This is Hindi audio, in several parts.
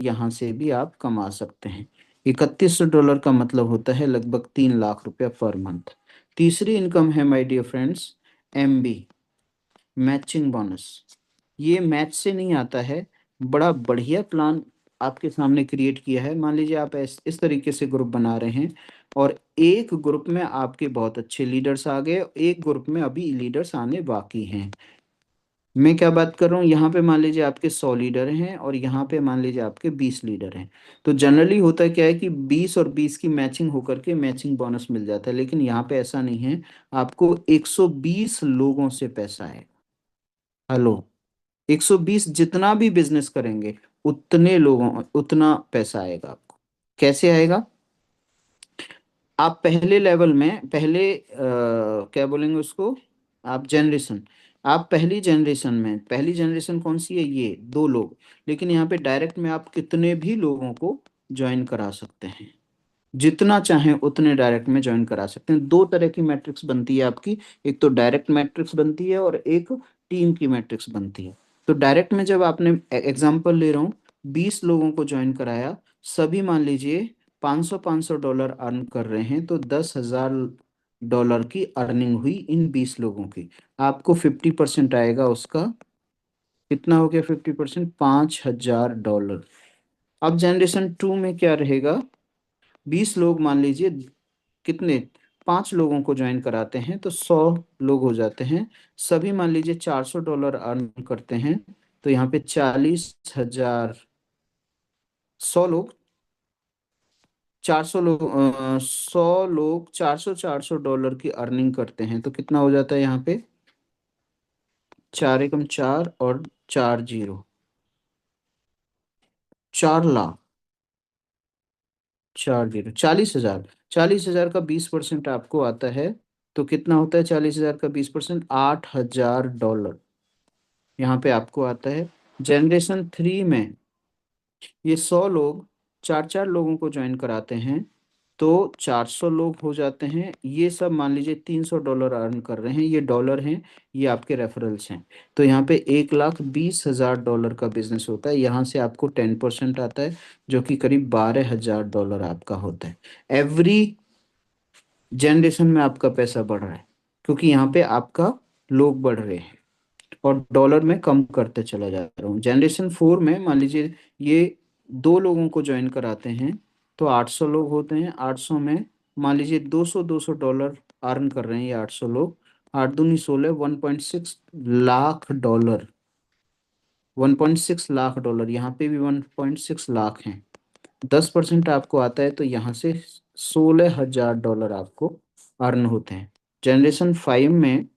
यहाँ से भी आप कमा सकते हैं। $3100 का मतलब होता है लगभग 3 लाख रुपया पर मंथ। तीसरी इनकम है my dear friends, MB, matching bonus. ये मैच से नहीं आता है, बड़ा बढ़िया प्लान आपके सामने क्रिएट किया है। मान लीजिए आप इस तरीके से ग्रुप बना रहे हैं, और एक ग्रुप में आपके बहुत अच्छे लीडर्स आ गए, एक ग्रुप में अभी लीडर्स आने बाकी हैं। मैं क्या बात कर रहा हूँ, यहाँ पे मान लीजिए आपके 100 लीडर हैं और यहाँ पे मान लीजिए आपके 20 लीडर हैं। तो जनरली होता क्या है कि 20 और 20 की मैचिंग होकर के मैचिंग बोनस मिल जाता है, लेकिन यहाँ पे ऐसा नहीं है। आपको 120 लोगों से पैसा है। हेलो, 120 जितना भी बिजनेस करेंगे, उतने लोगों उतना पैसा आएगा आपको। कैसे आएगा? आप पहले लेवल में, पहले क्या बोलेंगे उसको, आप जनरेशन, आप पहली जनरेशन में, पहली जनरेशन कौन सी है, ये 2 लोग। लेकिन यहाँ पे डायरेक्ट में आप कितने भी लोगों को ज्वाइन करा सकते हैं, जितना चाहें उतने डायरेक्ट में ज्वाइन करा सकते हैं। 2 तरह की मैट्रिक्स बनती है आपकी, एक तो डायरेक्ट मैट्रिक्स बनती है और एक टीम की मैट्रिक्स बनती है। तो डायरेक्ट में जब आपने, एग्जांपल ले रहा हूँ, 20 लोगों को ज्वाइन कराया, सभी मान लीजिए 500 अर्न कर रहे हैं, तो $10,000 की अर्निंग हुई इन 20 लोगों की। आपको 50% आएगा उसका। कितना हो गया 50%? $5,000। अब जनरेशन 2 में क्या रहेगा? 20 लोग मान लीजिए, कितने, 5 लोगों को ज्वाइन कराते हैं तो 100 लोग हो जाते हैं। सभी मान लीजिए $400 अर्न करते हैं, तो यहाँ पे 40,000, 100 लोग, 400 लोग, 100 लोग 400 की अर्निंग करते हैं, तो कितना हो जाता है यहाँ पे? 4 एकम 4 और 4 जीरो, 4 लाख, 4 जीरो, 40,000। 40,000 का 20% आपको आता है, तो कितना होता है 40,000 का 20%? $8,000 यहाँ पे आपको आता है। जनरेशन 3 में ये 100 लोग 4 4 लोगों को ज्वाइन कराते हैं, तो 400 लोग हो जाते हैं। ये सब मान लीजिए $300 अर्न कर रहे हैं, ये डॉलर हैं, ये आपके रेफरल्स हैं। तो यहाँ पे $1,20,000 का बिजनेस होता है, यहाँ से आपको 10% आता है, जो कि करीब $12,000 आपका होता है। एवरी जनरेशन में आपका पैसा बढ़ रहा है, क्योंकि यहाँ पे आपका लोग बढ़ रहे हैं, और डॉलर में कम करते चला जा रहा हूँ। जनरेशन 4 में मान लीजिए ये 2 लोगों को ज्वाइन कराते हैं, तो 800 लोग होते हैं। 800 में मान लीजिए 200 अर्न कर रहे हैं ये 800 लोग। 8 दूनी 16, $1.6 लाख। 1.6 लाख, यहाँ पे भी 1.6 लाख हैं। 10% आपको आता है, तो यहाँ से $16,000 आपको अर्न होते हैं। जनरेशन 5 में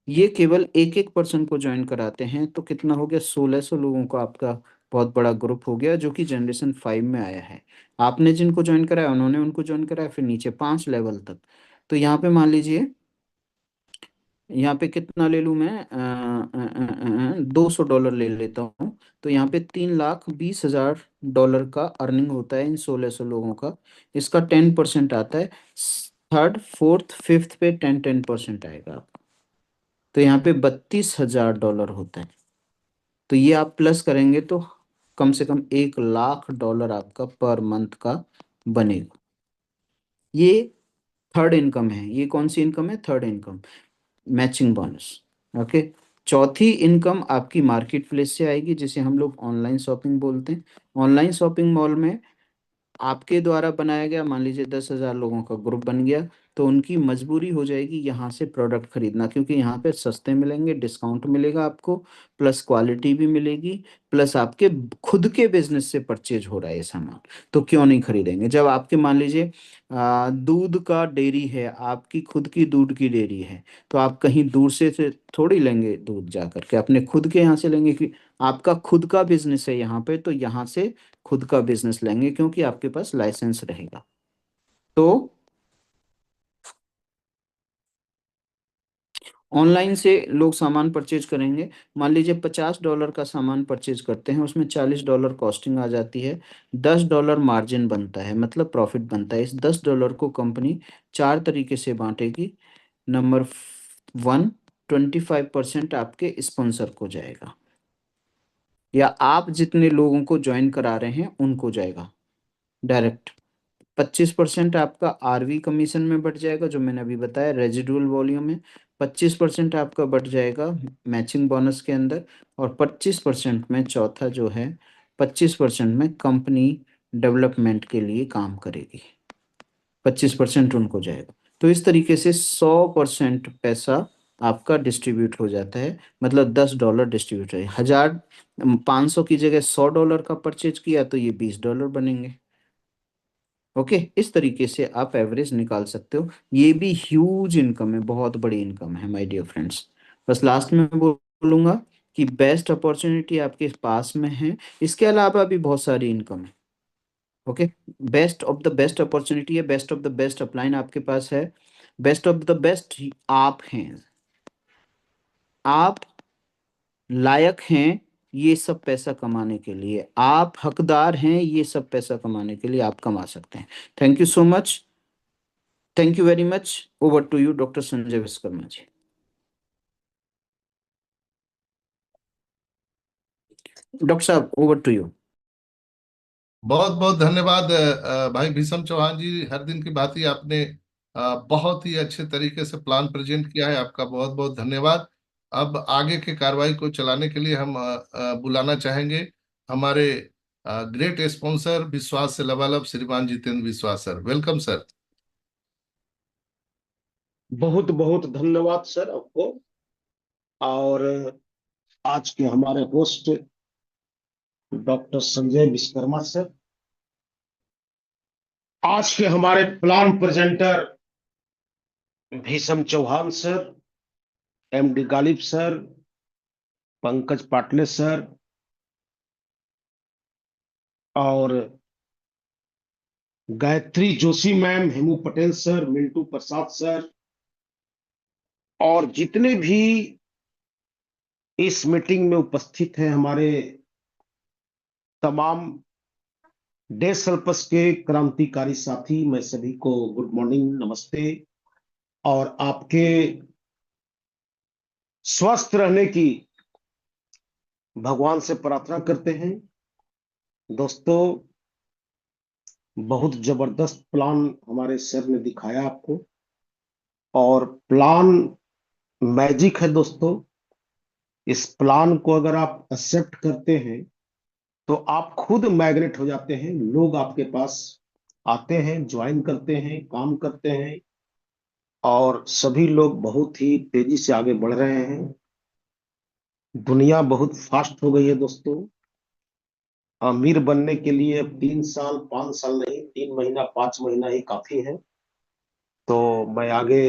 ये केवल एक एक पर्सन को ज्वाइन कराते हैं, तो कितना हो गया? 1,600 लोगों का आपका बहुत बड़ा ग्रुप हो गया, जो कि जनरेशन 5 में आया है। आपने जिनको ज्वाइन कराया, उन्होंने उनको ज्वाइन कराया, फिर नीचे 5 लेवल तक। तो यहाँ पे मान लीजिए, यहाँ पे कितना ले लूँ मैं, $200 ले लेता हूँ। तो यहाँ पे $3,20,000 का अर्निंग होता है इन 1,600 लोगों का। इसका 10% आता है। थर्ड, फोर्थ, फिफ्थ पे 10% आएगा। तो यहाँ पे $32,000 होता है। तो ये आप प्लस करेंगे तो कम से कम $1,00,000 आपका पर मंथ का बनेगा। ये थर्ड इनकम है। ये कौन सी इनकम है? Third income, matching bonus. Okay. चौथी इनकम आपकी मार्केट प्लेस से आएगी, जिसे हम लोग ऑनलाइन शॉपिंग बोलते हैं। ऑनलाइन शॉपिंग मॉल में आपके द्वारा बनाया गया, मान लीजिए 10,000 लोगों का ग्रुप बन गया, तो उनकी मजबूरी हो जाएगी यहाँ से प्रोडक्ट खरीदना, क्योंकि यहाँ पे सस्ते मिलेंगे, डिस्काउंट मिलेगा आपको, प्लस क्वालिटी भी मिलेगी, प्लस आपके खुद के बिजनेस से परचेज हो रहा है ये सामान। तो क्यों नहीं खरीदेंगे? जब आपके मान लीजिए दूध का डेयरी है, आपकी खुद की दूध की डेयरी है, तो आप कहीं दूर से थोड़ी लेंगे दूध, जा करके अपने खुद के यहाँ से लेंगे, कि आपका खुद का बिजनेस है यहाँ पे, तो यहाँ से खुद का बिजनेस लेंगे, क्योंकि आपके पास लाइसेंस रहेगा। तो ऑनलाइन से लोग सामान परचेज करेंगे। मान लीजिए $50 का सामान परचेज करते हैं, उसमें $40 कॉस्टिंग आ जाती है, $10 मार्जिन बनता है, मतलब प्रॉफिट बनता है। इस $10 को कंपनी 4 तरीके से बांटेगी। नंबर 1, 25% आपके स्पॉन्सर को जाएगा। या आप जितने लोगों को ज्वाइन करा रहे हैं उनको जाएगा डायरेक्ट। 25% आपका आरवी कमीशन में बढ़ जाएगा, जो मैंने अभी बताया रेजिडुअल वॉल्यूम में। 25% आपका बढ़ जाएगा मैचिंग बोनस के अंदर। और 25% में चौथा जो है, 25% में कंपनी डेवलपमेंट के लिए काम करेगी, 25% उनको जाएगा। तो इस तरीके से 100% पैसा आपका डिस्ट्रीब्यूट हो जाता है, मतलब $10 डिस्ट्रीब्यूट है। 1500 की जगह $100 का परचेज किया तो ये $20 बनेंगे। ओके, इस तरीके से आप एवरेज निकाल सकते हो। ये भी ह्यूज इनकम है, बहुत बड़ी इनकम है माय डियर फ्रेंड्स। बस लास्ट में बोलूंगा कि बेस्ट अपॉर्चुनिटी आपके पास में है, इसके अलावा भी बहुत सारी इनकम है। Okay, best of the best opportunity है, best of the best upline आपके पास है, बेस्ट ऑफ द बेस्ट आप हैं, आप लायक हैं ये सब पैसा कमाने के लिए, आप हकदार हैं ये सब पैसा कमाने के लिए, आप कमा सकते हैं। Thank you so much, thank you very much. Over to you doctor Sanjay Vishwakarma ji. Doctor साहब ओवर टू यू। बहुत बहुत धन्यवाद भाई भीषम चौहान जी। हर दिन की बात ही आपने बहुत ही अच्छे तरीके से प्लान प्रेजेंट किया है, आपका बहुत बहुत धन्यवाद। अब आगे के कार्रवाई को चलाने के लिए हम बुलाना चाहेंगे हमारे ग्रेट स्पॉन्सर विश्वास से लबालब श्रीमान Jitendra Vishwas sir. Welcome sir. बहुत बहुत धन्यवाद सर आपको। और आज के हमारे host doctor Sanjay Vishwakarma sir, आज के हमारे plan presenter Bhisham Chauhan sir, MD Ghalib sir, Pankaj Patle sir, और Gayatri Joshi ma'am, Hemu Patel sir, Mintu Prasad sir, और जितने भी इस मीटिंग में उपस्थित हैं हमारे तमाम देश सल्पस के क्रांतिकारी साथी, मैं सभी को गुड मॉर्निंग, नमस्ते। और आपके स्वस्थ रहने की भगवान से प्रार्थना करते हैं। दोस्तों, बहुत जबरदस्त प्लान हमारे सर ने दिखाया आपको, और प्लान मैजिक है दोस्तों। इस प्लान को अगर आप एक्सेप्ट करते हैं तो आप खुद मैग्नेट हो जाते हैं, लोग आपके पास आते हैं, ज्वाइन करते हैं, काम करते हैं, और सभी लोग बहुत ही तेजी से आगे बढ़ रहे हैं। दुनिया बहुत फास्ट हो गई है दोस्तों। अमीर बनने के लिए अब 3 साल 5 साल नहीं, 3 महीना 5 महीना ही काफी है। तो मैं आगे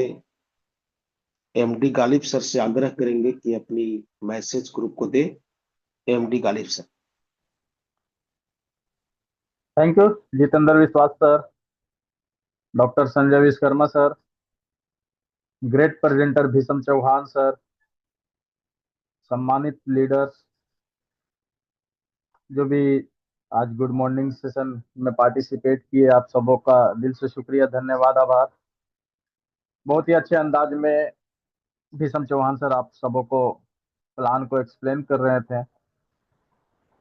एमडी गालिब सर से आग्रह करेंगे कि अपनी मैसेज ग्रुप को दे। MD Ghalib sir. Thank you Jitendra Vishwas sir, doctor Sanjay Vishwakarma sir, great presenter Bhisham Chauhan sir, सम्मानित लीडर्स जो भी आज गुड मॉर्निंग सेशन में पार्टिसिपेट किए, आप सबों का दिल से शुक्रिया, धन्यवाद, आभार। बहुत ही अच्छे अंदाज में भीषम चौहान सर आप सबों को प्लान को एक्सप्लेन कर रहे थे,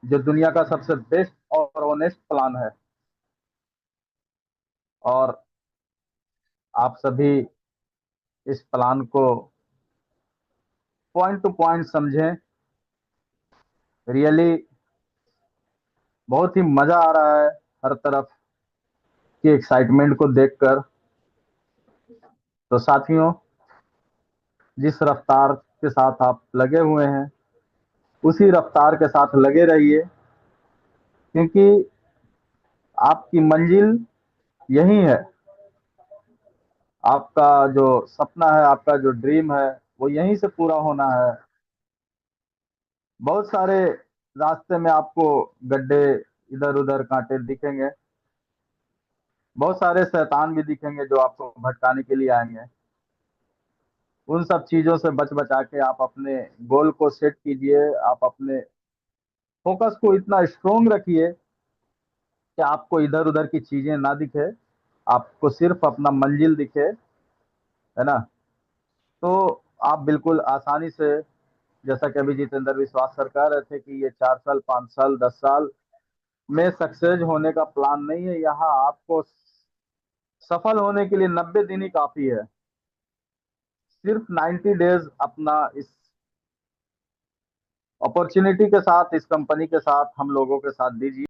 जो दुनिया का सबसे बेस्ट और ऑनेस्ट प्लान है। और आप सभी इस प्लान को पॉइंट टू पॉइंट समझें। रियली बहुत ही मजा आ रहा है हर तरफ की एक्साइटमेंट को देखकर। तो साथियों, जिस रफ्तार के साथ आप लगे हुए हैं उसी रफ्तार के साथ लगे रहिए, क्योंकि आपकी मंजिल यही है। आपका जो सपना है, आपका जो ड्रीम है, वो यहीं से पूरा होना है। बहुत सारे रास्ते में आपको गड्ढे, इधर उधर कांटे दिखेंगे, बहुत सारे शैतान भी दिखेंगे जो आपको भटकाने के लिए आएंगे। उन सब चीजों से बच बचा के आप अपने गोल को सेट कीजिए, आप अपने फोकस को इतना स्ट्रोंग रखिए कि आपको इधर उधर की चीजें ना दिखे, आपको सिर्फ अपना मंजिल दिखे, है ना। तो आप बिल्कुल आसानी से जैसा कि अभी जितेंद्र विश्वास सर कह रहे थे कि ये 4 साल, 5 साल, 10 साल में सक्सेस होने का प्लान नहीं है। यहाँ आपको सफल होने के लिए 90 दिन ही काफी है। सिर्फ 90 डेज अपना इस अपॉर्चुनिटी के साथ, इस कंपनी के साथ, हम लोगों के साथ दीजिए।